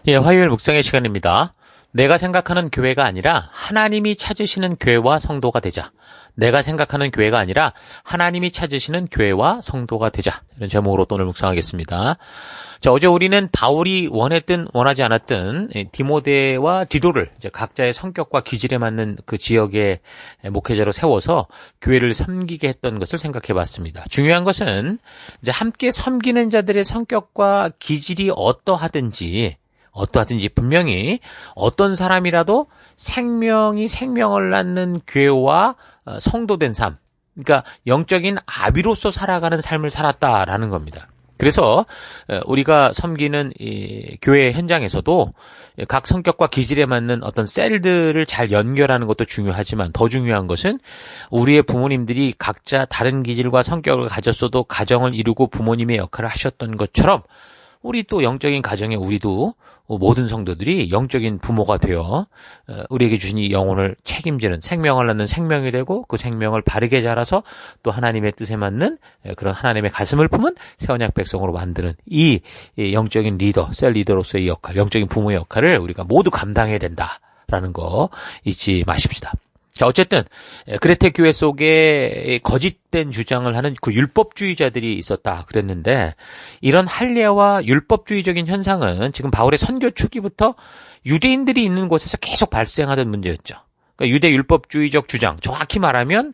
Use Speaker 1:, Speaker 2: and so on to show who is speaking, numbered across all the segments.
Speaker 1: 예, 화요일 묵상의 시간입니다. 내가 생각하는 교회가 아니라 하나님이 찾으시는 교회와 성도가 되자. 내가 생각하는 교회가 아니라 하나님이 찾으시는 교회와 성도가 되자. 이런 제목으로 오늘 묵상하겠습니다. 자, 어제 우리는 바울이 원했든 원하지 않았든 디모데와 디도를 이제 각자의 성격과 기질에 맞는 그 지역의 목회자로 세워서 교회를 섬기게 했던 것을 생각해 봤습니다. 중요한 것은 이제 함께 섬기는 자들의 성격과 기질이 어떠하든지 분명히 어떤 사람이라도 생명이 생명을 낳는 교회와 성도된 삶, 그러니까 영적인 아비로서 살아가는 삶을 살았다라는 겁니다. 그래서 우리가 섬기는 이 교회 현장에서도 각 성격과 기질에 맞는 어떤 셀들을 잘 연결하는 것도 중요하지만 더 중요한 것은 우리의 부모님들이 각자 다른 기질과 성격을 가졌어도 가정을 이루고 부모님의 역할을 하셨던 것처럼 우리 또 영적인 가정에 우리도 모든 성도들이 영적인 부모가 되어 우리에게 주신 이 영혼을 책임지는 생명을 낳는 생명이 되고 그 생명을 바르게 자라서 또 하나님의 뜻에 맞는 그런 하나님의 가슴을 품은 새 언약 백성으로 만드는 이 영적인 리더, 셀 리더로서의 역할, 영적인 부모의 역할을 우리가 모두 감당해야 된다라는 거 잊지 마십시다. 자, 어쨌든 그레테 교회 속에 거짓된 주장을 하는 그 율법주의자들이 있었다 그랬는데 이런 할례와 율법주의적인 현상은 지금 바울의 선교 초기부터 유대인들이 있는 곳에서 계속 발생하던 문제였죠. 그러니까 유대 율법주의적 주장, 정확히 말하면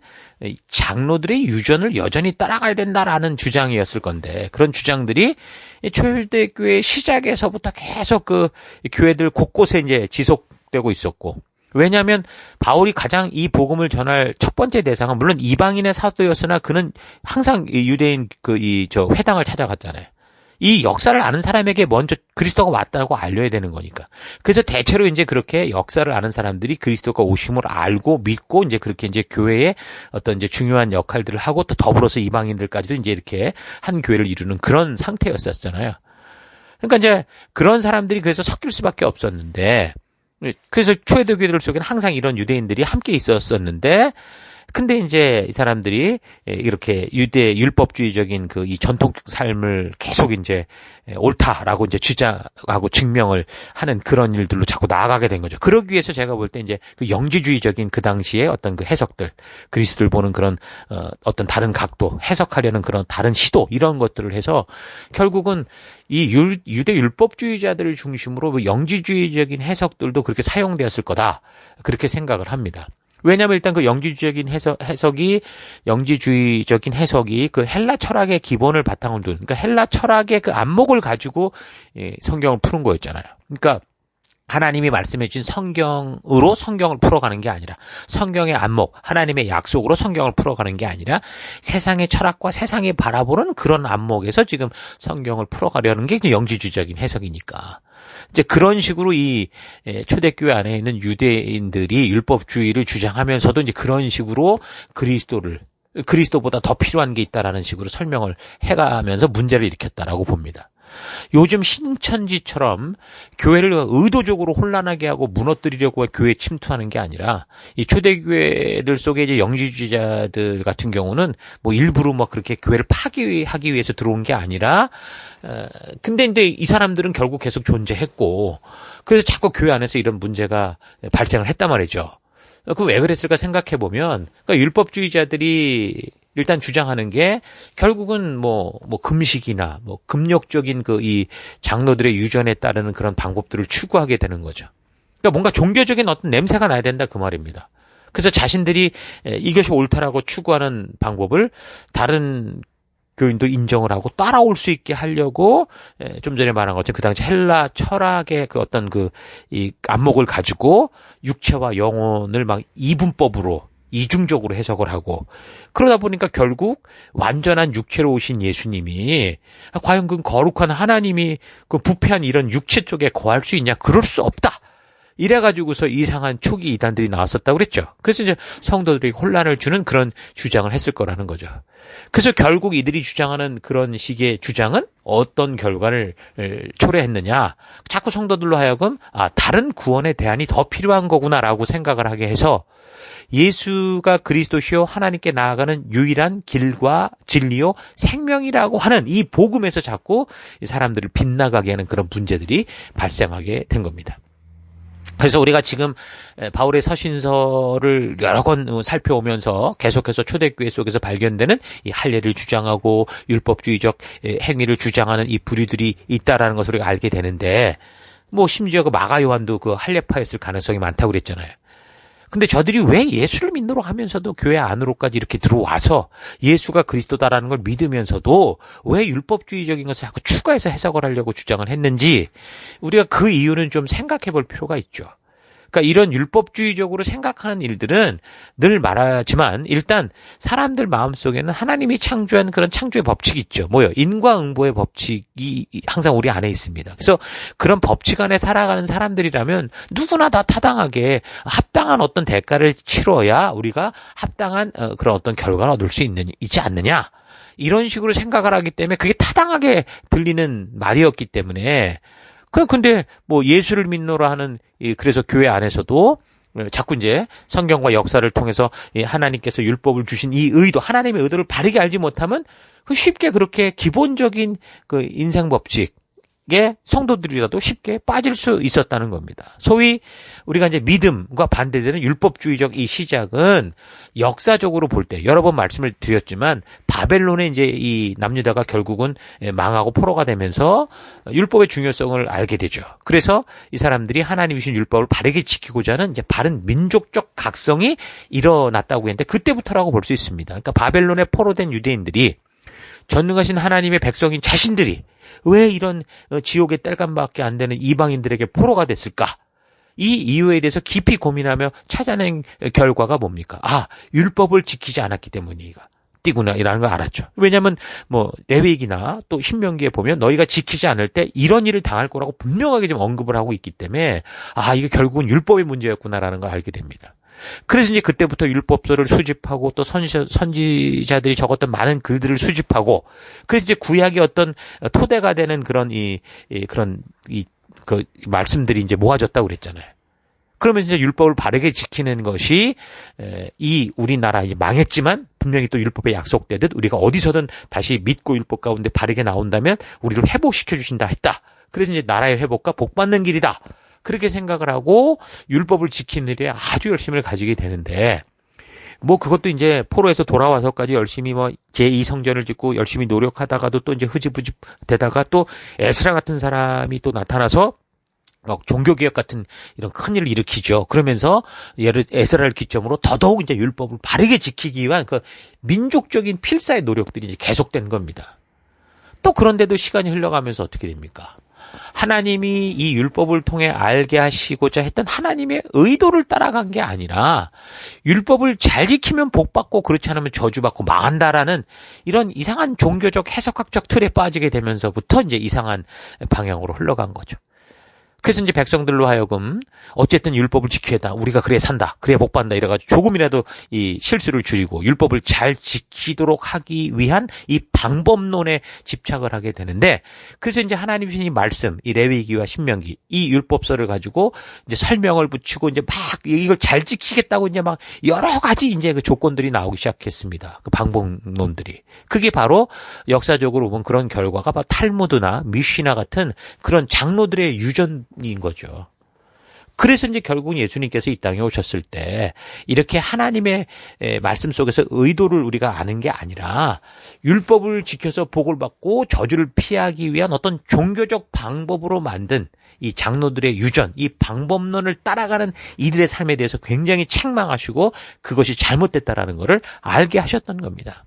Speaker 1: 장로들의 유전을 여전히 따라가야 된다라는 주장이었을 건데 그런 주장들이 초대교회 시작에서부터 계속 그 교회들 곳곳에 이제 지속되고 있었고 왜냐하면 바울이 가장 이 복음을 전할 첫 번째 대상은 물론 이방인의 사도였으나 그는 항상 유대인 회당을 찾아갔잖아요. 이 역사를 아는 사람에게 먼저 그리스도가 왔다고 알려야 되는 거니까. 그래서 대체로 이제 그렇게 역사를 아는 사람들이 그리스도가 오심을 알고 믿고 이제 그렇게 이제 교회에 어떤 이제 중요한 역할들을 하고 또 더불어서 이방인들까지도 이제 이렇게 한 교회를 이루는 그런 상태였었잖아요. 그러니까 이제 그런 사람들이 그래서 섞일 수밖에 없었는데 그래서 초대교회 교회들 속에는 항상 이런 유대인들이 함께 있었었는데 근데 이제 이 사람들이 이렇게 유대 율법주의적인 그 이 전통 삶을 계속 이제 옳다라고 이제 주장하고 증명을 하는 그런 일들로 자꾸 나아가게 된 거죠. 그러기 위해서 제가 볼 때 이제 그 영지주의적인 그 당시에 어떤 그 해석들, 그리스도를 보는 그런 어떤 다른 각도, 해석하려는 그런 다른 시도 이런 것들을 해서 결국은 이 유대 율법주의자들을 중심으로 그 영지주의적인 해석들도 그렇게 사용되었을 거다. 그렇게 생각을 합니다. 왜냐하면 일단 그 영지주의적인 해석이 그 헬라 철학의 기본을 바탕으로 두는, 그러니까 헬라 철학의 그 안목을 가지고 성경을 푸는 거였잖아요. 그러니까 하나님이 말씀해 주신 성경으로 성경을 풀어가는 게 아니라 성경의 안목, 하나님의 약속으로 성경을 풀어가는 게 아니라 세상의 철학과 세상이 바라보는 그런 안목에서 지금 성경을 풀어가려는 게 영지주의적인 해석이니까. 이제 그런 식으로 이 초대교회 안에 있는 유대인들이 율법주의를 주장하면서도 이제 그런 식으로 그리스도보다 더 필요한 게 있다라는 식으로 설명을 해가면서 문제를 일으켰다라고 봅니다. 요즘 신천지처럼 교회를 의도적으로 혼란하게 하고 무너뜨리려고 교회에 침투하는 게 아니라 이 초대교회들 속에 이제 영지주의자들 같은 경우는 뭐 일부러 뭐 그렇게 교회를 파괴하기 위해서 들어온 게 아니라 근데 이제 이 사람들은 결국 계속 존재했고 그래서 자꾸 교회 안에서 이런 문제가 발생을 했단 말이죠. 그 왜 그랬을까 생각해 보면 그러니까 율법주의자들이 일단 주장하는 게 결국은 뭐 금식이나 뭐 금욕적인 그 이 장로들의 유전에 따르는 그런 방법들을 추구하게 되는 거죠. 그러니까 뭔가 종교적인 어떤 냄새가 나야 된다 그 말입니다. 그래서 자신들이 이것이 옳다라고 추구하는 방법을 다른 교인도 인정을 하고 따라올 수 있게 하려고 좀 전에 말한 것처럼 그 당시 헬라 철학의 그 어떤 그 이 안목을 가지고 육체와 영혼을 막 이분법으로 이중적으로 해석을 하고 그러다 보니까 결국 완전한 육체로 오신 예수님이 과연 그 거룩한 하나님이 그 부패한 이런 육체 쪽에 거할 수 있냐? 그럴 수 없다. 이래가지고서 이상한 초기 이단들이 나왔었다고 그랬죠. 그래서 이제 성도들이 혼란을 주는 그런 주장을 했을 거라는 거죠. 그래서 결국 이들이 주장하는 그런 식의 주장은 어떤 결과를 초래했느냐. 자꾸 성도들로 하여금 다른 구원의 대안이 더 필요한 거구나라고 생각을 하게 해서 예수가 그리스도시요 하나님께 나아가는 유일한 길과 진리요 생명이라고 하는 이 복음에서 자꾸 이 사람들을 빗나가게 하는 그런 문제들이 발생하게 된 겁니다. 그래서 우리가 지금 바울의 서신서를 여러 권 살펴오면서 계속해서 초대교회 속에서 발견되는 이 할례를 주장하고 율법주의적 행위를 주장하는 이 부류들이 있다라는 것을 우리가 알게 되는데, 뭐 심지어 그 마가 요한도 그 할례파였을 가능성이 많다고 그랬잖아요. 근데 저들이 왜 예수를 믿노록 하면서도 교회 안으로까지 이렇게 들어와서 예수가 그리스도다라는 걸 믿으면서도 왜 율법주의적인 것을 자꾸 추가해서 해석을 하려고 주장을 했는지 우리가 그 이유는 좀 생각해 볼 필요가 있죠. 그러니까 이런 율법주의적으로 생각하는 일들은 늘 말하지만 일단 사람들 마음속에는 하나님이 창조한 그런 창조의 법칙이 있죠. 뭐요? 인과응보의 법칙이 항상 우리 안에 있습니다. 그래서 그런 법칙 안에 살아가는 사람들이라면 누구나 다 타당하게 합당한 어떤 대가를 치러야 우리가 합당한 그런 어떤 결과를 얻을 수 있지 않느냐. 이런 식으로 생각을 하기 때문에 그게 타당하게 들리는 말이었기 때문에 근데 뭐 예수를 믿노라 하는 그래서 교회 안에서도 자꾸 이제 성경과 역사를 통해서 하나님께서 율법을 주신 이 의도, 하나님의 의도를 바르게 알지 못하면 쉽게 그렇게 기본적인 그 인생 법칙 성도들이라도 쉽게 빠질 수 있었다는 겁니다. 소위 우리가 이제 믿음과 반대되는 율법주의적 이 시작은 역사적으로 볼 때 여러 번 말씀을 드렸지만 바벨론의 이제 이 남유다가 결국은 망하고 포로가 되면서 율법의 중요성을 알게 되죠. 그래서 이 사람들이 하나님이 주신 율법을 바르게 지키고자 하는 이제 바른 민족적 각성이 일어났다고 했는데 그때부터라고 볼 수 있습니다. 그러니까 바벨론에 포로된 유대인들이 전능하신 하나님의 백성인 자신들이 왜 이런 지옥의 땔감밖에 안 되는 이방인들에게 포로가 됐을까? 이 이유에 대해서 깊이 고민하며 찾아낸 결과가 뭡니까? 율법을 지키지 않았기 때문이구나라는 걸 알았죠. 왜냐하면 뭐 레위기나 또 신명기에 보면 너희가 지키지 않을 때 이런 일을 당할 거라고 분명하게 좀 언급을 하고 있기 때문에 이게 결국은 율법의 문제였구나라는 걸 알게 됩니다. 그래서 이제 그때부터 율법서를 수집하고 또 선지자들이 적었던 많은 글들을 수집하고 그래서 이제 구약의 어떤 토대가 되는 그런 그 말씀들이 이제 모아졌다고 그랬잖아요. 그러면서 이제 율법을 바르게 지키는 것이 이 우리나라 이제 망했지만 분명히 또 율법에 약속되듯 우리가 어디서든 다시 믿고 율법 가운데 바르게 나온다면 우리를 회복시켜 주신다 했다. 그래서 이제 나라의 회복과 복받는 길이다. 그렇게 생각을 하고 율법을 지키는 일에 아주 열심을 가지게 되는데 뭐 그것도 이제 포로에서 돌아와서까지 열심히 뭐 제2성전을 짓고 열심히 노력하다가도 또 이제 흐지부지 되다가 또 에스라 같은 사람이 또 나타나서 종교개혁 같은 이런 큰일을 일으키죠. 그러면서 에스라를 기점으로 더더욱 이제 율법을 바르게 지키기 위한 그 민족적인 필사의 노력들이 이제 계속된 겁니다. 또 그런데도 시간이 흘러가면서 어떻게 됩니까? 하나님이 이 율법을 통해 알게 하시고자 했던 하나님의 의도를 따라간 게 아니라 율법을 잘 지키면 복받고 그렇지 않으면 저주받고 망한다라는 이런 이상한 종교적 해석학적 틀에 빠지게 되면서부터 이제 이상한 방향으로 흘러간 거죠. 그래서 이제 백성들로 하여금 어쨌든 율법을 지켜야 한다. 우리가 그래야 산다. 그래야 복받는다. 이래가지고 조금이라도 이 실수를 줄이고 율법을 잘 지키도록 하기 위한 이 방법론에 집착을 하게 되는데 그래서 이제 하나님 주신 이 말씀, 이 레위기와 신명기, 이 율법서를 가지고 이제 설명을 붙이고 이제 막 이걸 잘 지키겠다고 이제 막 여러 가지 이제 그 조건들이 나오기 시작했습니다. 그 방법론들이. 그게 바로 역사적으로 보면 그런 결과가 바로 탈무드나 미시나 같은 그런 장로들의 유전 인 거죠. 그래서 이제 결국은 예수님께서 이 땅에 오셨을 때 이렇게 하나님의 말씀 속에서 의도를 우리가 아는 게 아니라 율법을 지켜서 복을 받고 저주를 피하기 위한 어떤 종교적 방법으로 만든 이 장로들의 유전, 이 방법론을 따라가는 이들의 삶에 대해서 굉장히 책망하시고 그것이 잘못됐다라는 것을 알게 하셨던 겁니다.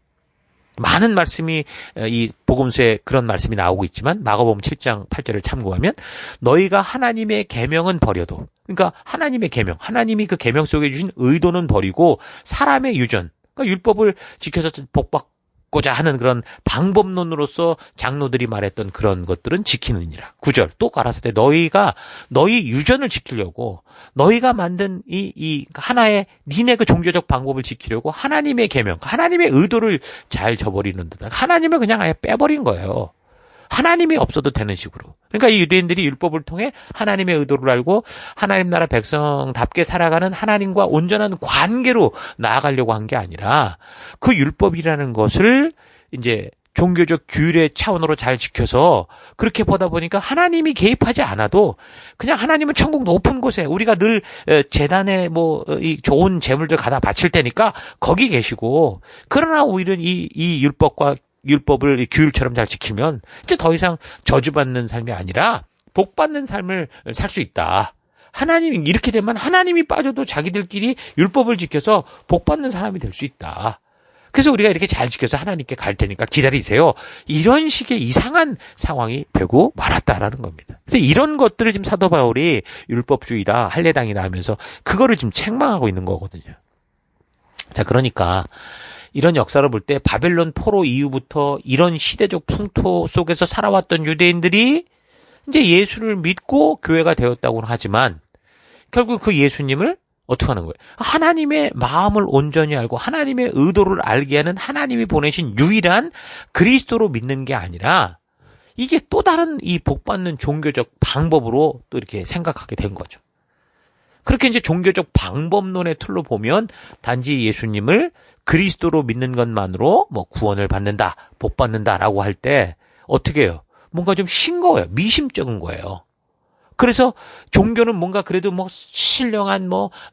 Speaker 1: 많은 말씀이 이 복음서에 그런 말씀이 나오고 있지만 마가복음 7장 8절을 참고하면 너희가 하나님의 계명은 버려도 그러니까 하나님의 계명, 하나님이 그 계명 속에 주신 의도는 버리고 사람의 유전, 그러니까 율법을 지켜서 복받고자 하는 그런 방법론으로서 장로들이 말했던 그런 것들은 지키느니라. 9절 또 가라사대 너희가 너희 유전을 지키려고 너희가 만든 이 하나의 니네 그 종교적 방법을 지키려고 하나님의 계명, 하나님의 의도를 잘 저버리는 듯 하나님을 그냥 아예 빼버린 거예요. 하나님이 없어도 되는 식으로. 그러니까 이 유대인들이 율법을 통해 하나님의 의도를 알고 하나님 나라 백성답게 살아가는 하나님과 온전한 관계로 나아가려고 한 게 아니라 그 율법이라는 것을 이제 종교적 규율의 차원으로 잘 지켜서 그렇게 보다 보니까 하나님이 개입하지 않아도 그냥 하나님은 천국 높은 곳에 우리가 늘 제단에 이 좋은 재물들 가다 바칠 테니까 거기 계시고, 그러나 오히려 이 율법을 이 규율처럼 잘 지키면 이제 더 이상 저주받는 삶이 아니라 복받는 삶을 살 수 있다. 하나님이 이렇게 되면 하나님이 빠져도 자기들끼리 율법을 지켜서 복받는 사람이 될 수 있다. 그래서 우리가 이렇게 잘 지켜서 하나님께 갈 테니까 기다리세요. 이런 식의 이상한 상황이 되고 말았다라는 겁니다. 그래서 이런 것들을 지금 사도 바울이 율법주의다, 할례당이다 하면서 그거를 지금 책망하고 있는 거거든요. 자, 그러니까 이런 역사를 볼 때 바벨론 포로 이후부터 이런 시대적 풍토 속에서 살아왔던 유대인들이 이제 예수를 믿고 교회가 되었다고는 하지만 결국 그 예수님을 어떻게 하는 거예요? 하나님의 마음을 온전히 알고 하나님의 의도를 알게 하는 하나님이 보내신 유일한 그리스도로 믿는 게 아니라 이게 또 다른 이 복받는 종교적 방법으로 또 이렇게 생각하게 된 거죠. 그렇게 이제 종교적 방법론의 틀로 보면 단지 예수님을 그리스도로 믿는 것만으로 구원을 받는다, 복받는다라고 할 때 어떻게 해요? 뭔가 좀 싱거워요. 미심쩍은 거예요. 그래서 종교는 뭔가 그래도 신령한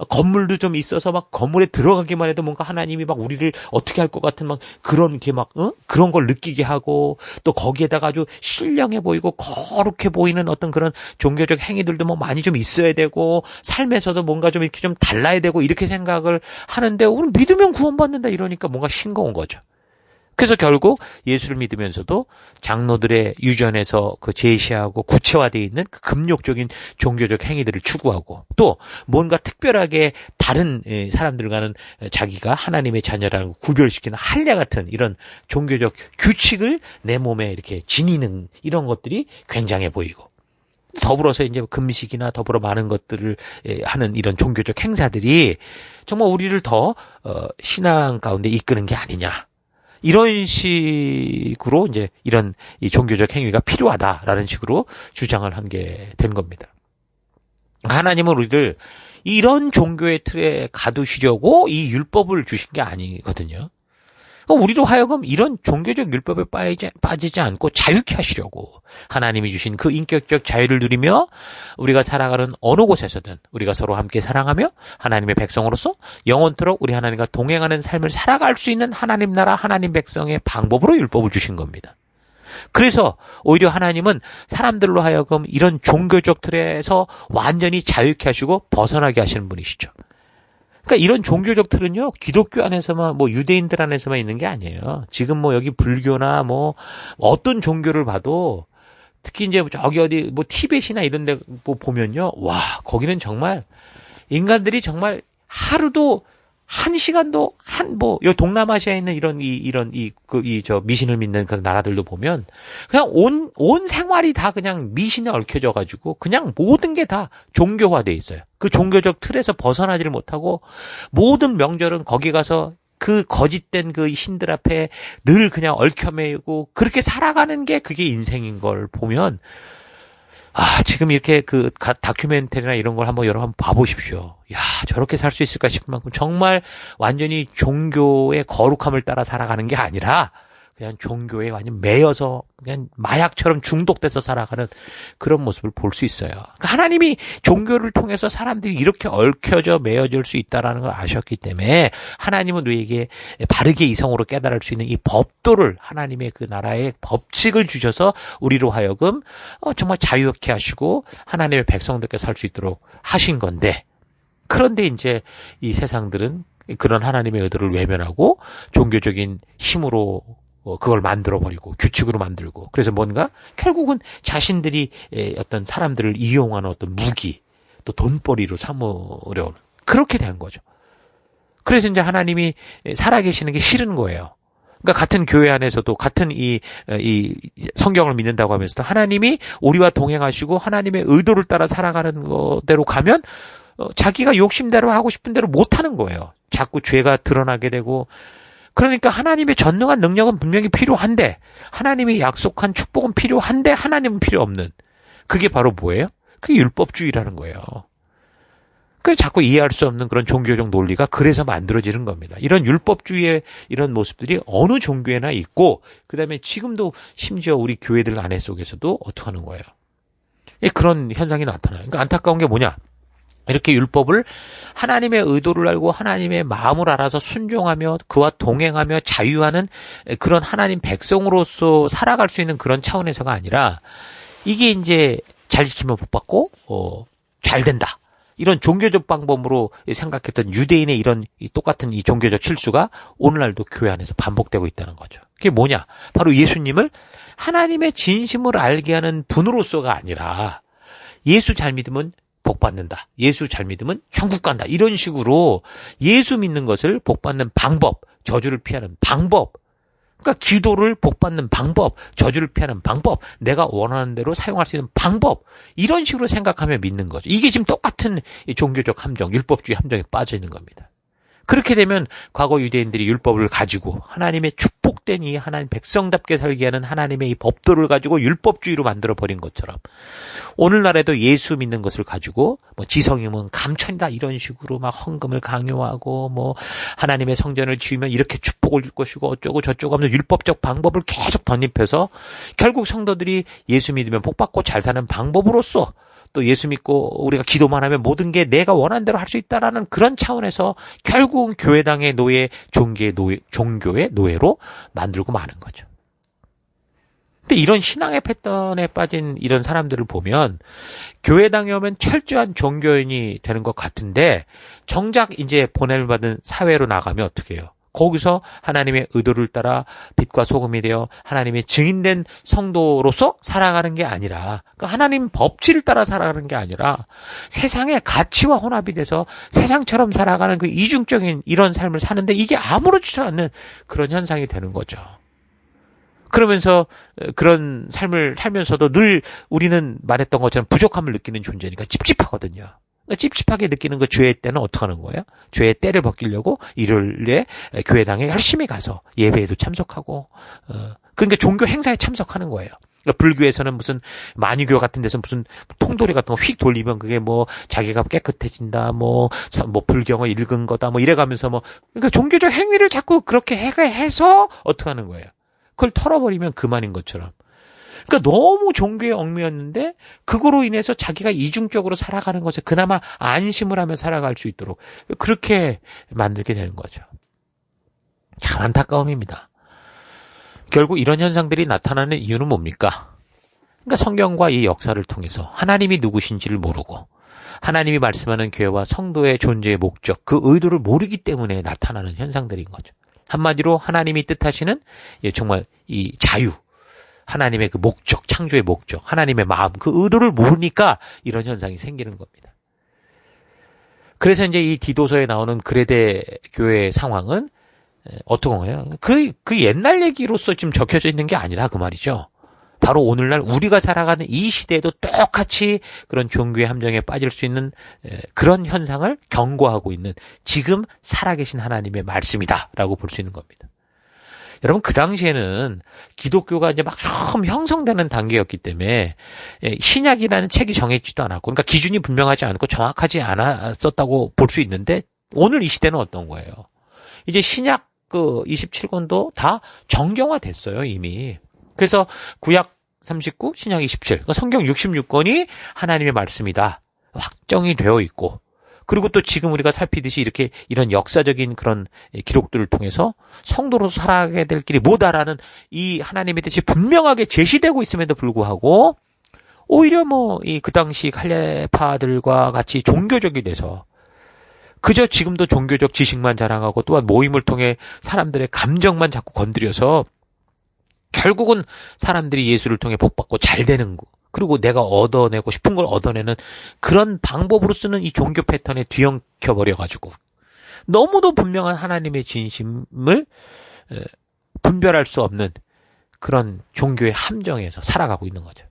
Speaker 1: 건물도 좀 있어서 건물에 들어가기만 해도 뭔가 하나님이 우리를 어떻게 할 것 같은 그런 게 그런 걸 느끼게 하고, 또 거기에다가 아주 신령해 보이고 거룩해 보이는 어떤 그런 종교적 행위들도 많이 좀 있어야 되고, 삶에서도 뭔가 좀 이렇게 좀 달라야 되고, 이렇게 생각을 하는데 우리 믿으면 구원받는다 이러니까 뭔가 싱거운 거죠. 그래서 결국 예수를 믿으면서도 장로들의 유전에서 그 제시하고 구체화되어 있는 그 금욕적인 종교적 행위들을 추구하고, 또 뭔가 특별하게 다른 사람들과는 자기가 하나님의 자녀라고 구별시키는 할례 같은 이런 종교적 규칙을 내 몸에 이렇게 지니는 이런 것들이 굉장해 보이고, 더불어서 이제 금식이나 더불어 많은 것들을 하는 이런 종교적 행사들이 정말 우리를 더 신앙 가운데 이끄는 게 아니냐. 이런 식으로 이제 이런 이 종교적 행위가 필요하다라는 식으로 주장을 한 게 된 겁니다. 하나님은 우리를 이런 종교의 틀에 가두시려고 이 율법을 주신 게 아니거든요. 우리로 하여금 이런 종교적 율법에 빠지지 않고 자유케 하시려고 하나님이 주신 그 인격적 자유를 누리며 우리가 살아가는 어느 곳에서든 우리가 서로 함께 사랑하며 하나님의 백성으로서 영원토록 우리 하나님과 동행하는 삶을 살아갈 수 있는 하나님 나라 하나님 백성의 방법으로 율법을 주신 겁니다. 그래서 오히려 하나님은 사람들로 하여금 이런 종교적 틀에서 완전히 자유케 하시고 벗어나게 하시는 분이시죠. 그러니까 이런 종교적 틀은요, 기독교 안에서만 유대인들 안에서만 있는 게 아니에요. 지금 여기 불교나 어떤 종교를 봐도, 특히 이제 저기 어디 티벳이나 이런 데 보면요, 와, 거기는 정말 인간들이 정말 하루도 한 시간도 요 동남아시아에 있는 저 미신을 믿는 그런 나라들도 보면 그냥 온 생활이 다 그냥 미신에 얽혀져가지고 그냥 모든 게 다 종교화돼 있어요. 그 종교적 틀에서 벗어나지를 못하고 모든 명절은 거기 가서 그 거짓된 그 신들 앞에 늘 그냥 얽혀매고 그렇게 살아가는 게 그게 인생인 걸 보면, 지금 이렇게 그 다큐멘터리나 이런 걸 한번 여러분 봐보십시오. 야, 저렇게 살 수 있을까 싶을 만큼 정말 완전히 종교의 거룩함을 따라 살아가는 게 아니라 그냥 종교에 완전 매여서 그냥 마약처럼 중독돼서 살아가는 그런 모습을 볼 수 있어요. 그러니까 하나님이 종교를 통해서 사람들이 이렇게 얽혀져 매여질 수 있다는 걸 아셨기 때문에 하나님은 우리에게 바르게 이성으로 깨달을 수 있는 이 법도를, 하나님의 그 나라의 법칙을 주셔서 우리로 하여금 정말 자유롭게 하시고 하나님의 백성들께 살 수 있도록 하신 건데, 그런데 이제 이 세상들은 그런 하나님의 의도를 외면하고 종교적인 힘으로 그걸 만들어버리고 규칙으로 만들고, 그래서 뭔가 결국은 자신들이 어떤 사람들을 이용하는 어떤 무기, 또 돈벌이로 삼으려는 그렇게 된 거죠. 그래서 이제 하나님이 살아계시는 게 싫은 거예요. 그러니까 같은 교회 안에서도 같은 이 성경을 믿는다고 하면서도 하나님이 우리와 동행하시고 하나님의 의도를 따라 살아가는 거대로 가면 자기가 욕심대로 하고 싶은 대로 못하는 거예요. 자꾸 죄가 드러나게 되고, 그러니까 하나님의 전능한 능력은 분명히 필요한데, 하나님의 약속한 축복은 필요한데, 하나님은 필요 없는. 그게 바로 뭐예요? 그게 율법주의라는 거예요. 그래서 자꾸 이해할 수 없는 그런 종교적 논리가 그래서 만들어지는 겁니다. 이런 율법주의의 이런 모습들이 어느 종교에나 있고, 그 다음에 지금도 심지어 우리 교회들 안에 속에서도 어떻게 하는 거예요? 그런 현상이 나타나요. 그러니까 안타까운 게 뭐냐? 이렇게 율법을 하나님의 의도를 알고 하나님의 마음을 알아서 순종하며 그와 동행하며 자유하는 그런 하나님 백성으로서 살아갈 수 있는 그런 차원에서가 아니라, 이게 이제 잘 지키면 복 받고 잘 된다. 이런 종교적 방법으로 생각했던 유대인의 이런 똑같은 이 종교적 실수가 오늘날도 교회 안에서 반복되고 있다는 거죠. 그게 뭐냐? 바로 예수님을 하나님의 진심을 알게 하는 분으로서가 아니라, 예수 잘 믿으면 복 받는다. 예수 잘 믿으면 천국 간다. 이런 식으로 예수 믿는 것을 복 받는 방법, 저주를 피하는 방법, 그러니까 기도를 복 받는 방법, 저주를 피하는 방법, 내가 원하는 대로 사용할 수 있는 방법, 이런 식으로 생각하며 믿는 거죠. 이게 지금 똑같은 종교적 함정, 율법주의 함정에 빠져 있는 겁니다. 그렇게 되면 과거 유대인들이 율법을 가지고 하나님의 축복된 이 하나님 백성답게 살게 하는 하나님의 이 법도를 가지고 율법주의로 만들어버린 것처럼, 오늘날에도 예수 믿는 것을 가지고 뭐 지성이면 감천이다 이런 식으로 막 헌금을 강요하고, 뭐 하나님의 성전을 지으면 이렇게 축복을 줄 것이고 어쩌고 저쩌고 하면서 율법적 방법을 계속 덧입혀서 결국 성도들이 예수 믿으면 복 받고 잘 사는 방법으로서, 또 예수 믿고 우리가 기도만 하면 모든 게 내가 원하는 대로 할 수 있다라는 그런 차원에서 결국은 교회당의 노예, 종교의 노예로 만들고 마는 거죠. 근데 이런 신앙의 패턴에 빠진 이런 사람들을 보면 교회당에 오면 철저한 종교인이 되는 것 같은데, 정작 이제 보냄을 받은 사회로 나가면 어떻게 해요? 거기서 하나님의 의도를 따라 빛과 소금이 되어 하나님의 증인된 성도로서 살아가는 게 아니라, 그러니까 하나님 법칙을 따라 살아가는 게 아니라 세상의 가치와 혼합이 돼서 세상처럼 살아가는 그 이중적인 이런 삶을 사는데, 이게 아무렇지도 않는 그런 현상이 되는 거죠. 그러면서 그런 삶을 살면서도 늘 우리는 말했던 것처럼 부족함을 느끼는 존재니까 찝찝하거든요. 찝찝하게 느끼는 그 죄의 때는 어떻게 하는 거예요? 죄의 때를 벗기려고 일요일에 교회당에 열심히 가서 예배에도 참석하고, 그러니까 종교 행사에 참석하는 거예요. 그러니까 불교에서는 무슨 만유교 같은 데서 무슨 통돌이 같은 거 휙 돌리면 그게 뭐 자기가 깨끗해진다, 뭐 불경을 읽은 거다, 뭐 이래가면서 그러니까 종교적 행위를 자꾸 그렇게 해서 어떻게 하는 거예요? 그걸 털어버리면 그만인 것처럼. 그러니까 너무 종교에 얽매였는데 그거로 인해서 자기가 이중적으로 살아가는 것에 그나마 안심을 하며 살아갈 수 있도록 그렇게 만들게 되는 거죠. 참 안타까움입니다. 결국 이런 현상들이 나타나는 이유는 뭡니까? 그러니까 성경과 이 역사를 통해서 하나님이 누구신지를 모르고 하나님이 말씀하는 교회와 성도의 존재의 목적, 그 의도를 모르기 때문에 나타나는 현상들인 거죠. 한마디로 하나님이 뜻하시는 정말 이 자유, 하나님의 그 목적, 창조의 목적, 하나님의 마음, 그 의도를 모르니까 이런 현상이 생기는 겁니다. 그래서 이제 이 디도서에 나오는 그레데 교회의 상황은 어떤 거예요? 그 옛날 얘기로서 지금 적혀져 있는 게 아니라 그 말이죠. 바로 오늘날 우리가 살아가는 이 시대에도 똑같이 그런 종교의 함정에 빠질 수 있는 그런 현상을 경고하고 있는 지금 살아계신 하나님의 말씀이다라고 볼 수 있는 겁니다. 여러분, 그 당시에는 기독교가 이제 막 처음 형성되는 단계였기 때문에 신약이라는 책이 정해지지도 않았고, 그러니까 기준이 분명하지 않고 정확하지 않았었다고 볼 수 있는데, 오늘 이 시대는 어떤 거예요? 이제 신약 그 27권도 다 정경화됐어요, 이미. 그래서 구약 39, 신약 27, 그러니까 성경 66권이 하나님의 말씀이다 확정이 되어 있고, 그리고 또 지금 우리가 살피듯이 이렇게 이런 역사적인 그런 기록들을 통해서 성도로서 살아가게 될 길이 뭐다라는 이 하나님의 뜻이 분명하게 제시되고 있음에도 불구하고 오히려 그 당시 갈레파들과 같이 종교적이 돼서 그저 지금도 종교적 지식만 자랑하고 또한 모임을 통해 사람들의 감정만 자꾸 건드려서 결국은 사람들이 예수를 통해 복받고 잘 되는 거, 그리고 내가 얻어내고 싶은 걸 얻어내는 그런 방법으로 쓰는 이 종교 패턴에 뒤엉켜버려가지고 너무도 분명한 하나님의 진심을 분별할 수 없는 그런 종교의 함정에서 살아가고 있는 거죠.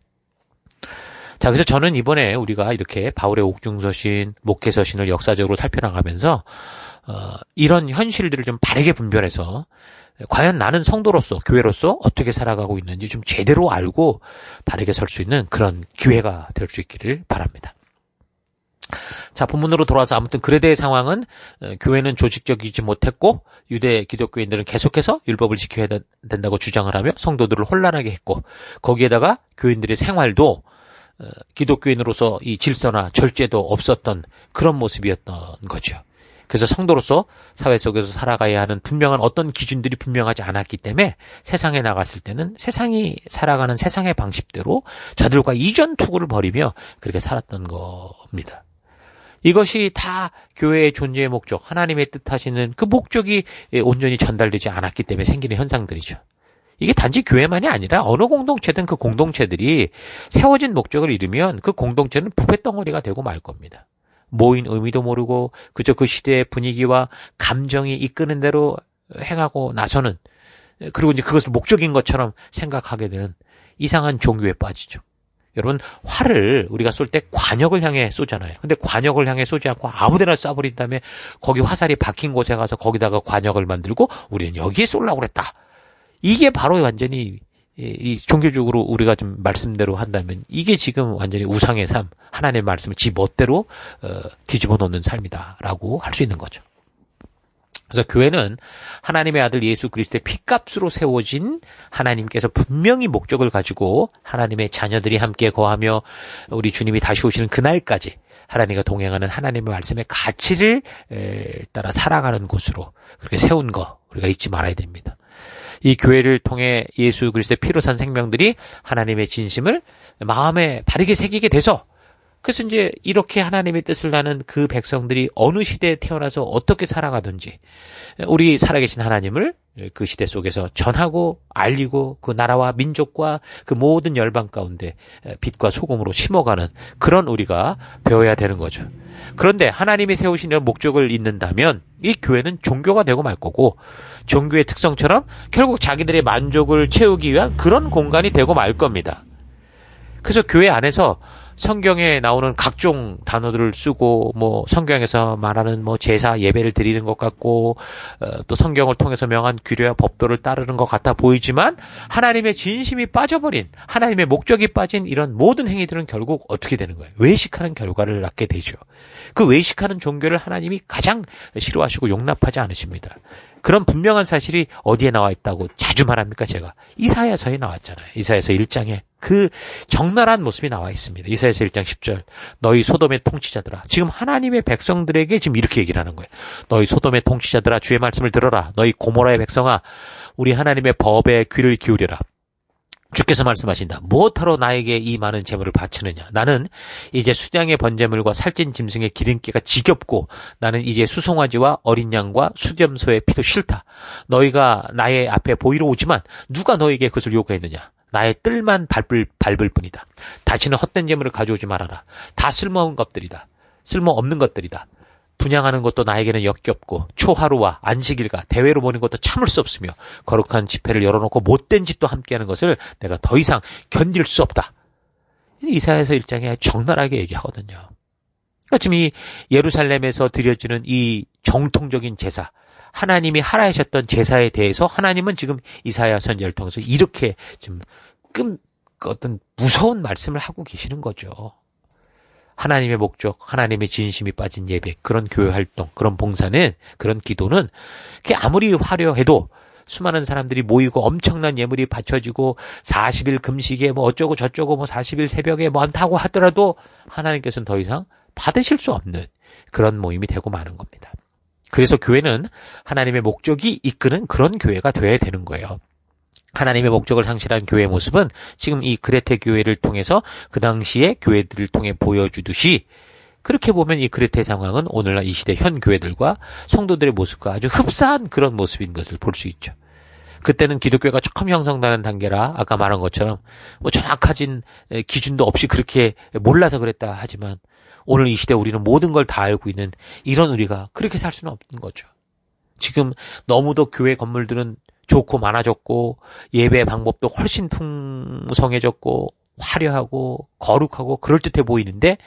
Speaker 1: 자, 그래서 저는 이번에 우리가 이렇게 바울의 옥중서신, 목회서신을 역사적으로 살펴나가면서 이런 현실들을 좀 바르게 분별해서 과연 나는 성도로서, 교회로서 어떻게 살아가고 있는지 좀 제대로 알고 바르게 설 수 있는 그런 기회가 될 수 있기를 바랍니다. 자, 본문으로 돌아와서 아무튼 그레데의 상황은 교회는 조직적이지 못했고 유대 기독교인들은 계속해서 율법을 지켜야 된다고 주장을 하며 성도들을 혼란하게 했고, 거기에다가 교인들의 생활도 기독교인으로서 이 질서나 절제도 없었던 그런 모습이었던 거죠. 그래서 성도로서 사회 속에서 살아가야 하는 분명한 어떤 기준들이 분명하지 않았기 때문에 세상에 나갔을 때는 세상이 살아가는 세상의 방식대로 저들과 이전 투구를 벌이며 그렇게 살았던 겁니다. 이것이 다 교회의 존재의 목적, 하나님의 뜻하시는 그 목적이 온전히 전달되지 않았기 때문에 생기는 현상들이죠. 이게 단지 교회만이 아니라 어느 공동체든 그 공동체들이 세워진 목적을 이루면 그 공동체는 부패덩어리가 되고 말 겁니다. 모인 의미도 모르고 그저 그 시대의 분위기와 감정이 이끄는 대로 행하고 나서는, 그리고 이제 그것을 목적인 것처럼 생각하게 되는 이상한 종교에 빠지죠. 여러분, 활을 우리가 쏠 때 관역을 향해 쏘잖아요. 근데 관역을 향해 쏘지 않고 아무데나 쏴버린 다음에 거기 화살이 박힌 곳에 가서 거기다가 관역을 만들고 우리는 여기에 쏘려고 그랬다. 이게 바로 완전히 이 종교적으로 우리가 좀 말씀대로 한다면 이게 지금 완전히 우상의 삶, 하나님의 말씀을 지 멋대로 뒤집어 놓는 삶이다라고 할 수 있는 거죠. 그래서 교회는 하나님의 아들 예수 그리스도의 피값으로 세워진 하나님께서 분명히 목적을 가지고 하나님의 자녀들이 함께 거하며 우리 주님이 다시 오시는 그날까지 하나님과 동행하는 하나님의 말씀의 가치를 따라 살아가는 곳으로 그렇게 세운 거 우리가 잊지 말아야 됩니다. 이 교회를 통해 예수 그리스도의 피로 산 생명들이 하나님의 진심을 마음에 바르게 새기게 돼서, 그래서 이제 이렇게 하나님의 뜻을 나는 그 백성들이 어느 시대에 태어나서 어떻게 살아가든지 우리 살아계신 하나님을 그 시대 속에서 전하고 알리고 그 나라와 민족과 그 모든 열방 가운데 빛과 소금으로 심어가는 그런 우리가 되어야 되는 거죠. 그런데 하나님이 세우신 이런 목적을 잊는다면 이 교회는 종교가 되고 말 거고, 종교의 특성처럼 결국 자기들의 만족을 채우기 위한 그런 공간이 되고 말 겁니다. 그래서 교회 안에서 성경에 나오는 각종 단어들을 쓰고 뭐 성경에서 말하는 뭐 제사 예배를 드리는 것 같고 또 성경을 통해서 명한 규례와 법도를 따르는 것 같아 보이지만 하나님의 진심이 빠져버린, 하나님의 목적이 빠진 이런 모든 행위들은 결국 어떻게 되는 거예요? 외식하는 결과를 낳게 되죠. 그 외식하는 종교를 하나님이 가장 싫어하시고 용납하지 않으십니다. 그런 분명한 사실이 어디에 나와 있다고 자주 말합니까? 제가 이사야서에 나왔잖아요. 이사야서 1장에 그 적나라한 모습이 나와 있습니다. 이사야서 1장 10절. 너희 소돔의 통치자들아. 지금 하나님의 백성들에게 지금 이렇게 얘기를 하는 거예요. 너희 소돔의 통치자들아, 주의 말씀을 들어라. 너희 고모라의 백성아, 우리 하나님의 법에 귀를 기울여라. 주께서 말씀하신다. 무엇하러 나에게 이 많은 재물을 바치느냐. 나는 이제 수량의 번제물과 살찐 짐승의 기름기가 지겹고 나는 이제 수송아지와 어린 양과 수염소의 피도 싫다. 너희가 나의 앞에 보이러 오지만 누가 너에게 그것을 요구했느냐. 나의 뜰만 밟을 뿐이다. 다시는 헛된 재물을 가져오지 말아라. 다 쓸모없는 것들이다. 쓸모없는 것들이다. 분양하는 것도 나에게는 역겹고 초하루와 안식일과 대회로 모는 것도 참을 수 없으며 거룩한 집회를 열어놓고 못된 짓도 함께하는 것을 내가 더 이상 견딜 수 없다. 이사야서 1장에 적나라하게 얘기하거든요. 그러니까 지금 이 예루살렘에서 드려지는 이 정통적인 제사, 하나님이 하라 하셨던 제사에 대해서 하나님은 지금 이사야 선지자를 통해서 이렇게 지금 어떤 무서운 말씀을 하고 계시는 거죠. 하나님의 목적, 하나님의 진심이 빠진 예배, 그런 교회 활동, 그런 봉사는, 그런 기도는 그게 아무리 화려해도 수많은 사람들이 모이고 엄청난 예물이 바쳐지고 40일 금식에 뭐 어쩌고 저쩌고 뭐 40일 새벽에 뭐 한다고 하더라도 하나님께서는 더 이상 받으실 수 없는 그런 모임이 되고 마는 겁니다. 그래서 교회는 하나님의 목적이 이끄는 그런 교회가 되어야 되는 거예요. 하나님의 목적을 상실한 교회의 모습은 지금 이 그레테 교회를 통해서 그 당시에 교회들을 통해 보여주듯이, 그렇게 보면 이 그레테 상황은 오늘날 이 시대 현 교회들과 성도들의 모습과 아주 흡사한 그런 모습인 것을 볼 수 있죠. 그때는 기독교가 처음 형성되는 단계라 아까 말한 것처럼 뭐 정확하진 기준도 없이 그렇게 몰라서 그랬다 하지만 오늘 이 시대 우리는 모든 걸 다 알고 있는 이런 우리가 그렇게 살 수는 없는 거죠. 지금 너무도 교회 건물들은 좋고 많아졌고 예배 방법도 훨씬 풍성해졌고 화려하고 거룩하고 그럴듯해 보이는데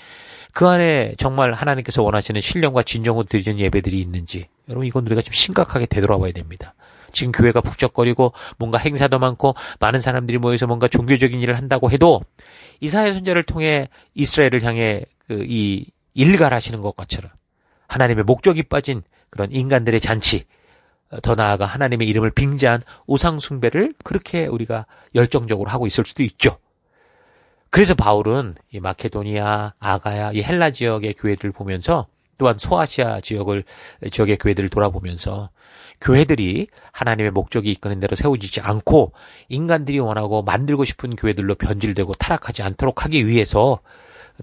Speaker 1: 그 안에 정말 하나님께서 원하시는 신령과 진정으로 드리는 예배들이 있는지 여러분 이건 우리가 좀 심각하게 되돌아봐야 됩니다. 지금 교회가 북적거리고 뭔가 행사도 많고 많은 사람들이 모여서 뭔가 종교적인 일을 한다고 해도 이사야 선지자를 통해 이스라엘을 향해 이 일갈하시는 것처럼 하나님의 목적이 빠진 그런 인간들의 잔치, 더 나아가 하나님의 이름을 빙자한 우상 숭배를 그렇게 우리가 열정적으로 하고 있을 수도 있죠. 그래서 바울은 이 마케도니아, 아가야, 이 헬라 지역의 교회들을 보면서 또한 소아시아 지역의 교회들을 돌아보면서 교회들이 하나님의 목적이 이끄는 대로 세워지지 않고 인간들이 원하고 만들고 싶은 교회들로 변질되고 타락하지 않도록 하기 위해서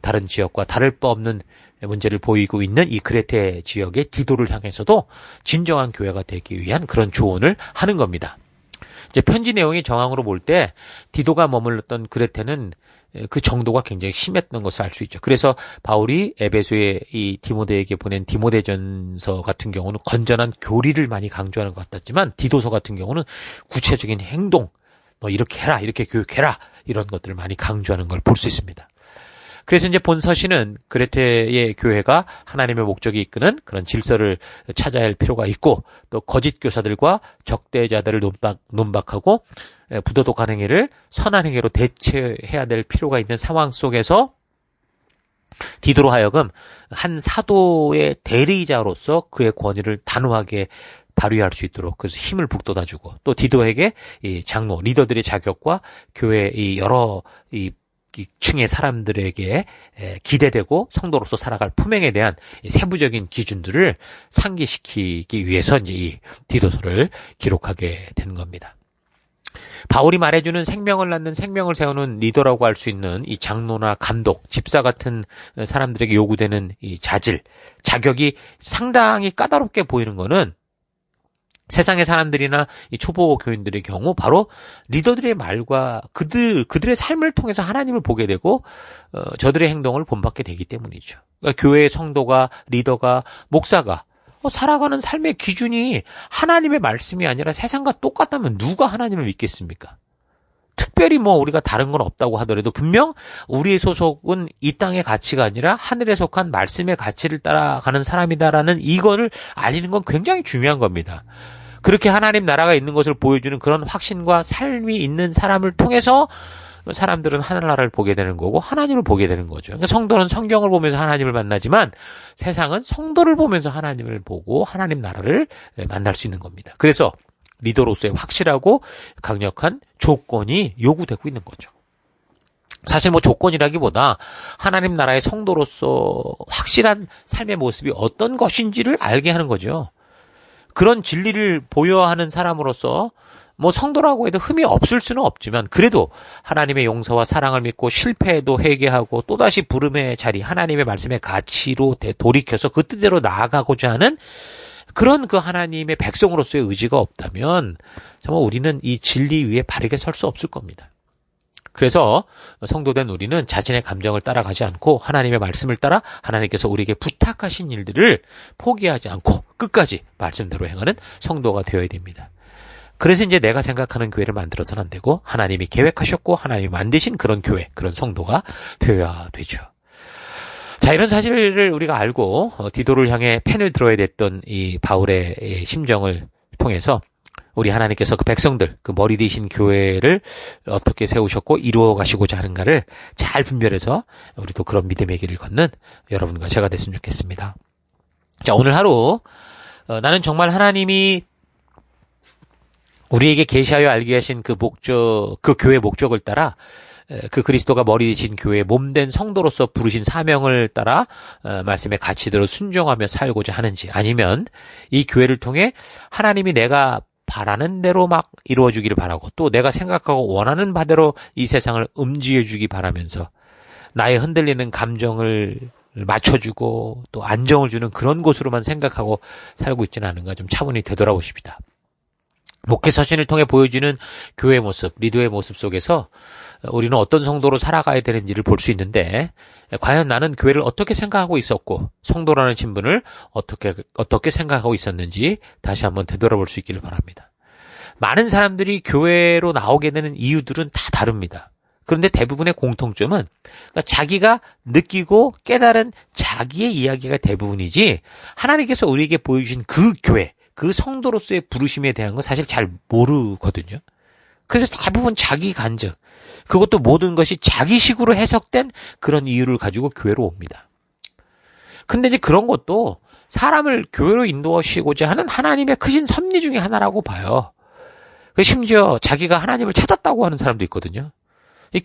Speaker 1: 다른 지역과 다를 바 없는 문제를 보이고 있는 이 크레테 지역의 디도를 향해서도 진정한 교회가 되기 위한 그런 조언을 하는 겁니다. 이제 편지 내용의 정황으로 볼 때 디도가 머물렀던 크레테는 그 정도가 굉장히 심했던 것을 알 수 있죠. 그래서 바울이 에베소에 이 디모데에게 보낸 디모데전서 같은 경우는 건전한 교리를 많이 강조하는 것 같았지만 디도서 같은 경우는 구체적인 행동, 너 이렇게 해라, 이렇게 교육해라 이런 것들을 많이 강조하는 걸 볼 수 있습니다. 그래서 이제 본 서신은 그레테의 교회가 하나님의 목적이 이끄는 그런 질서를 찾아야 할 필요가 있고 또 거짓 교사들과 적대자들을 논박하고 부도덕한 행위를 선한 행위로 대체해야 될 필요가 있는 상황 속에서 디도로 하여금 한 사도의 대리자로서 그의 권위를 단호하게 발휘할 수 있도록 그래서 힘을 북돋아주고 또 디도에게 이 장로 리더들의 자격과 교회의 여러 이 층의 사람들에게 기대되고 성도로서 살아갈 품행에 대한 세부적인 기준들을 상기시키기 위해서 이제 이 디도서를 기록하게 된 겁니다. 바울이 말해주는 생명을 낳는 생명을 세우는 리더라고 할 수 있는 이 장로나 감독, 집사 같은 사람들에게 요구되는 이 자격이 상당히 까다롭게 보이는 거는 세상의 사람들이나 이 초보 교인들의 경우 바로 리더들의 말과 그들의 삶을 통해서 하나님을 보게 되고 저들의 행동을 본받게 되기 때문이죠. 그러니까 교회의 성도가 리더가 목사가 살아가는 삶의 기준이 하나님의 말씀이 아니라 세상과 똑같다면 누가 하나님을 믿겠습니까? 특별히 우리가 다른 건 없다고 하더라도 분명 우리의 소속은 이 땅의 가치가 아니라 하늘에 속한 말씀의 가치를 따라가는 사람이다라는 이거를 알리는 건 굉장히 중요한 겁니다. 그렇게 하나님 나라가 있는 것을 보여주는 그런 확신과 삶이 있는 사람을 통해서 사람들은 하늘나라를 보게 되는 거고 하나님을 보게 되는 거죠. 그러니까 성도는 성경을 보면서 하나님을 만나지만 세상은 성도를 보면서 하나님을 보고 하나님 나라를 만날 수 있는 겁니다. 그래서 리더로서의 확실하고 강력한 조건이 요구되고 있는 거죠. 사실 조건이라기보다 하나님 나라의 성도로서 확실한 삶의 모습이 어떤 것인지를 알게 하는 거죠. 그런 진리를 보여하는 사람으로서 성도라고 해도 흠이 없을 수는 없지만 그래도 하나님의 용서와 사랑을 믿고 실패에도 회개하고 또다시 부름의 자리 하나님의 말씀의 가치로 돌이켜서 그 뜻대로 나아가고자 하는 그런 그 하나님의 백성으로서의 의지가 없다면 정말 우리는 이 진리 위에 바르게 설 수 없을 겁니다. 그래서 성도된 우리는 자신의 감정을 따라가지 않고 하나님의 말씀을 따라 하나님께서 우리에게 부탁하신 일들을 포기하지 않고 끝까지 말씀대로 행하는 성도가 되어야 됩니다. 그래서 이제 내가 생각하는 교회를 만들어서는 안 되고 하나님이 계획하셨고 하나님이 만드신 그런 교회, 그런 성도가 되어야 되죠. 자, 이런 사실을 우리가 알고 디도를 향해 펜을 들어야 됐던 이 바울의 심정을 통해서 우리 하나님께서 그 백성들, 그 머리 대신 교회를 어떻게 세우셨고 이루어 가시고자 하는가를 잘 분별해서 우리도 그런 믿음의 길을 걷는 여러분과 제가 됐으면 좋겠습니다. 자, 오늘 하루 나는 정말 하나님이 우리에게 계시하여 알게 하신 그 목적, 그 교회의 목적을 따라 그 그리스도가 머리 되신 교회의 몸된 성도로서 부르신 사명을 따라 말씀의 가치대로 순종하며 살고자 하는지 아니면 이 교회를 통해 하나님이 내가 바라는 대로 막 이루어주기를 바라고 또 내가 생각하고 원하는 바대로 이 세상을 움직여주기 바라면서 나의 흔들리는 감정을 맞춰주고 또 안정을 주는 그런 곳으로만 생각하고 살고 있지는 않은가 좀 차분히 되돌아보십시다. 목회 서신을 통해 보여주는 교회의 모습, 리더의 모습 속에서 우리는 어떤 성도로 살아가야 되는지를 볼 수 있는데 과연 나는 교회를 어떻게 생각하고 있었고 성도라는 신분을 어떻게 생각하고 있었는지 다시 한번 되돌아볼 수 있기를 바랍니다. 많은 사람들이 교회로 나오게 되는 이유들은 다 다릅니다. 그런데 대부분의 공통점은 그러니까 자기가 느끼고 깨달은 자기의 이야기가 대부분이지 하나님께서 우리에게 보여주신 그 교회, 그 성도로서의 부르심에 대한 건 사실 잘 모르거든요. 그래서 대부분 자기 간증, 그것도 모든 것이 자기식으로 해석된 그런 이유를 가지고 교회로 옵니다. 근데 이제 그런 것도 사람을 교회로 인도하시고자 하는 하나님의 크신 섭리 중에 하나라고 봐요. 심지어 자기가 하나님을 찾았다고 하는 사람도 있거든요.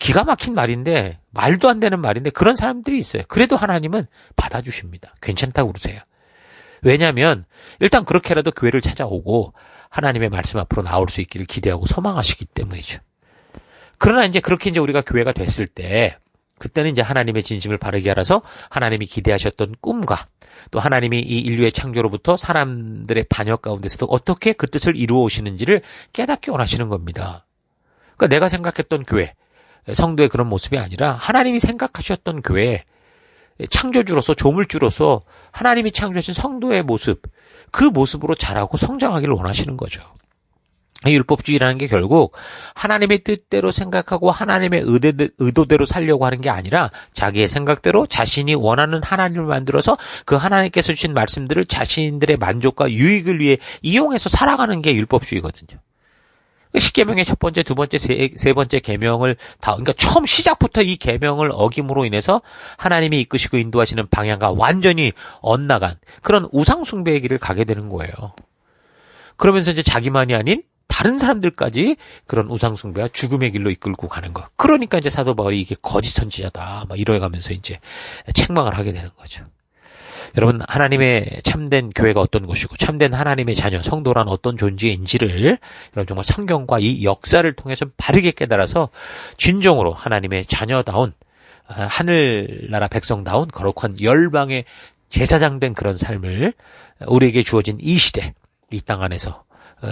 Speaker 1: 기가 막힌 말인데, 말도 안 되는 말인데 그런 사람들이 있어요. 그래도 하나님은 받아주십니다. 괜찮다고 그러세요. 왜냐하면 일단 그렇게라도 교회를 찾아오고 하나님의 말씀 앞으로 나올 수 있기를 기대하고 소망하시기 때문이죠. 그러나 이제 그렇게 이제 우리가 교회가 됐을 때, 그때는 이제 하나님의 진심을 바르게 알아서 하나님이 기대하셨던 꿈과 또 하나님이 이 인류의 창조로부터 사람들의 반역 가운데서도 어떻게 그 뜻을 이루어 오시는지를 깨닫기 원하시는 겁니다. 그러니까 내가 생각했던 교회, 성도의 그런 모습이 아니라 하나님이 생각하셨던 교회, 창조주로서 조물주로서 하나님이 창조하신 성도의 모습, 그 모습으로 자라고 성장하기를 원하시는 거죠. 율법주의라는 게 결국 하나님의 뜻대로 생각하고 하나님의 의도대로 살려고 하는 게 아니라 자기의 생각대로 자신이 원하는 하나님을 만들어서 그 하나님께서 주신 말씀들을 자신들의 만족과 유익을 위해 이용해서 살아가는 게 율법주의거든요. 십계명의 첫 번째, 두 번째, 세 번째 계명을 그러니까 처음 시작부터 이 계명을 어김으로 인해서 하나님이 이끄시고 인도하시는 방향과 완전히 엇나간 그런 우상숭배의 길을 가게 되는 거예요. 그러면서 이제 자기만이 아닌 다른 사람들까지 그런 우상숭배와 죽음의 길로 이끌고 가는 거. 그러니까 이제 사도 바울이 이게 거짓 선지자다, 막 이러가면서 이제 책망을 하게 되는 거죠. 여러분, 하나님의 참된 교회가 어떤 것이고 참된 하나님의 자녀, 성도란 어떤 존재인지를 여러분 정말 성경과 이 역사를 통해서 바르게 깨달아서 진정으로 하나님의 자녀다운, 하늘나라 백성다운 거룩한 열방의 제사장된 그런 삶을 우리에게 주어진 이 시대, 이 땅 안에서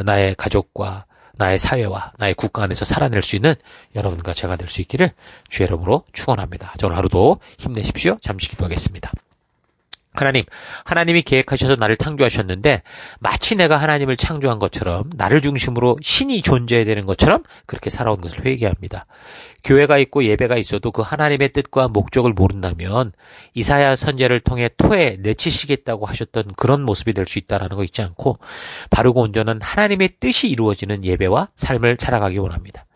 Speaker 1: 나의 가족과 나의 사회와 나의 국가 안에서 살아낼 수 있는 여러분과 제가 될 수 있기를 주의 이름으로 축원합니다. 오늘 하루도 힘내십시오. 잠시 기도하겠습니다. 하나님이 계획하셔서 나를 창조하셨는데 마치 내가 하나님을 창조한 것처럼 나를 중심으로 신이 존재해야 되는 것처럼 그렇게 살아온 것을 회개합니다. 교회가 있고 예배가 있어도 그 하나님의 뜻과 목적을 모른다면 이사야 선지자를 통해 토에 내치시겠다고 하셨던 그런 모습이 될 수 있다는 거 잊지 않고 바르고 온전한 하나님의 뜻이 이루어지는 예배와 삶을 살아가기 원합니다.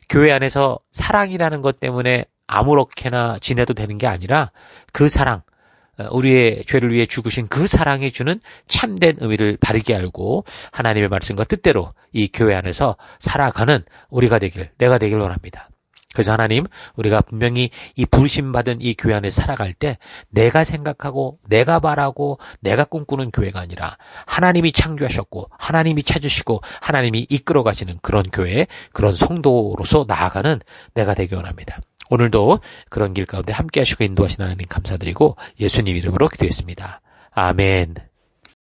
Speaker 1: 교회 안에서 사랑이라는 것 때문에 아무렇게나 지내도 되는 게 아니라 그 사랑, 우리의 죄를 위해 죽으신 그 사랑이 주는 참된 의미를 바르게 알고 하나님의 말씀과 뜻대로 이 교회 안에서 살아가는 우리가 되길, 내가 되길 원합니다. 그래서 하나님, 우리가 분명히 이 부르심받은 이 교회 안에 살아갈 때 내가 생각하고 내가 바라고 내가 꿈꾸는 교회가 아니라 하나님이 창조하셨고 하나님이 찾으시고 하나님이 이끌어 가시는 그런 교회, 그런 성도로서 나아가는 내가 되길 원합니다. 오늘도 그런 길 가운데 함께 하시고 인도하시는 하나님 감사드리고 예수님 이름으로 기도했습니다. 아멘.